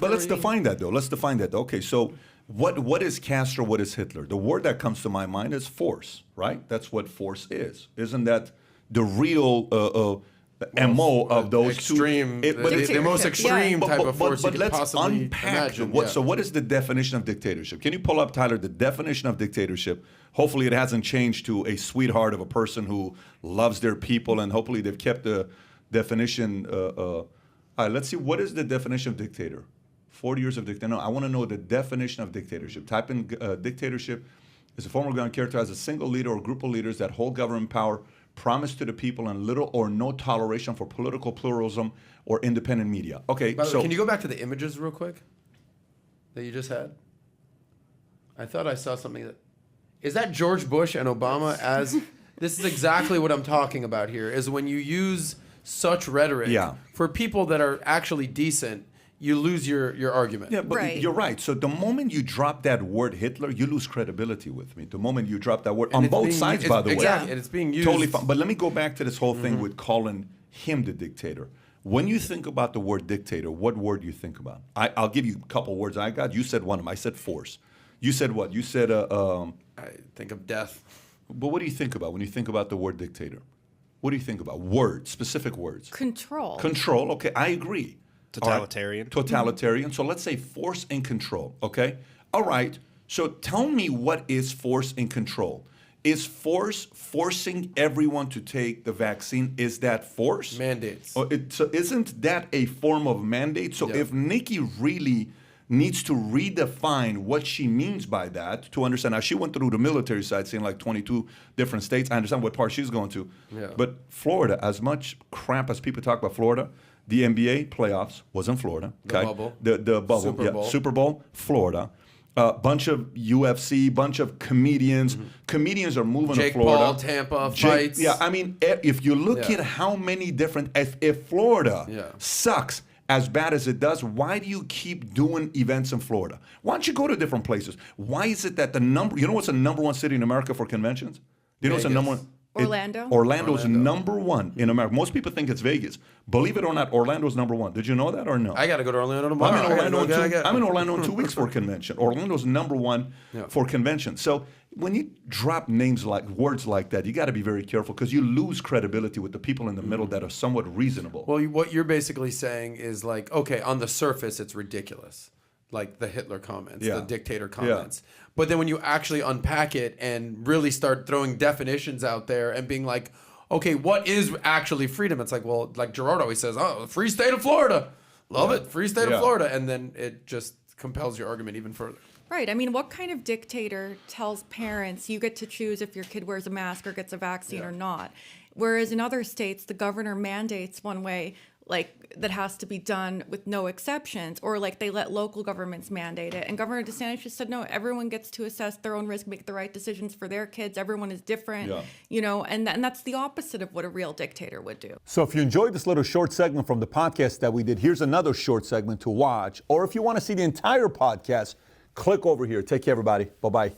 But let's define that, though. Okay, so what is Castro? What is Hitler? The word that comes to my mind is force, right? That's what force is. Isn't that the real MO of those extreme, two? The most extreme type of force you could let's possibly unpack imagine. So what is the definition of dictatorship? Can you pull up, Tyler, the definition of dictatorship? Hopefully it hasn't changed to a sweetheart of a person who loves their people, and hopefully they've kept the definition. All right, let's see. What is the definition of dictator? 40 years of dictator. No, I want to know the definition of dictatorship. Type in dictatorship is a form of government characterized as a single leader or group of leaders that hold government power, promise to the people, and little or no toleration for political pluralism or independent media. Okay, By the so way, can you go back to the images real quick that you just had? I thought I saw something that... Is that George Bush and Obama as... This is exactly what I'm talking about here, is when you use such rhetoric for people that are actually decent, you lose your argument. Yeah, but you're right. So the moment you drop that word Hitler, you lose credibility with me. The moment you drop that word, and on both sides, by the way. Exactly, and it's being used. Totally fine. But let me go back to this whole thing with calling him the dictator. When you think about the word dictator, what word do you think about? I'll give you a couple words I got. You said one of them. I said force. You said what? You said... I think of death. But what do you think about when you think about the word dictator? What do you think about? Words, specific words. Control. Control, okay, I agree. Totalitarian. Right. Totalitarian. So let's say force and control, okay? All right, so tell me what is force and control. Is force forcing everyone to take the vaccine? Is that force? Mandates. So isn't that a form of mandate? So if Nikki really needs to redefine what she means by that to understand. Now, she went through the military side, seeing like 22 different states. I understand what part she's going to. Yeah. But Florida, as much crap as people talk about Florida, the NBA playoffs was in Florida. Okay? The bubble. The bubble. Super Bowl. Super Bowl, Florida. Bunch of UFC, bunch of comedians. Comedians are moving Jake to Florida. Paul, Tampa, fights. Yeah, I mean, if you look at how many different... If Florida sucks as bad as it does, why do you keep doing events in Florida? Why don't you go to different places? Why is it that the number... You know what's the number one city in America for conventions? Do you know what's the number one... Orlando? Orlando's number one in America. Most people think it's Vegas. Believe it or not, Orlando's number one. Did you know that or no? I got to go to Orlando tomorrow. I'm in Orlando in 2 weeks for a convention. Orlando's number one for convention. So when you drop names like words like that, you got to be very careful because you lose credibility with the people in the middle that are somewhat reasonable. Well, what you're basically saying is like, okay, on the surface, it's ridiculous. Like the Hitler comments, the dictator comments. But then when you actually unpack it and really start throwing definitions out there and being like, okay, what is actually freedom? It's like, well, like Gerard always says, oh, free state of Florida. Love it. Free state of Florida. And then it just compels your argument even further. Right. I mean, what kind of dictator tells parents you get to choose if your kid wears a mask or gets a vaccine or not? Whereas in other states, the governor mandates one way, like that has to be done with no exceptions, or like they let local governments mandate it. And Governor DeSantis just said, no, everyone gets to assess their own risk, make the right decisions for their kids. Everyone is different, you know, and that's the opposite of what a real dictator would do. So if you enjoyed this little short segment from the podcast that we did, here's another short segment to watch. Or if you want to see the entire podcast, click over here. Take care, everybody. Bye-bye.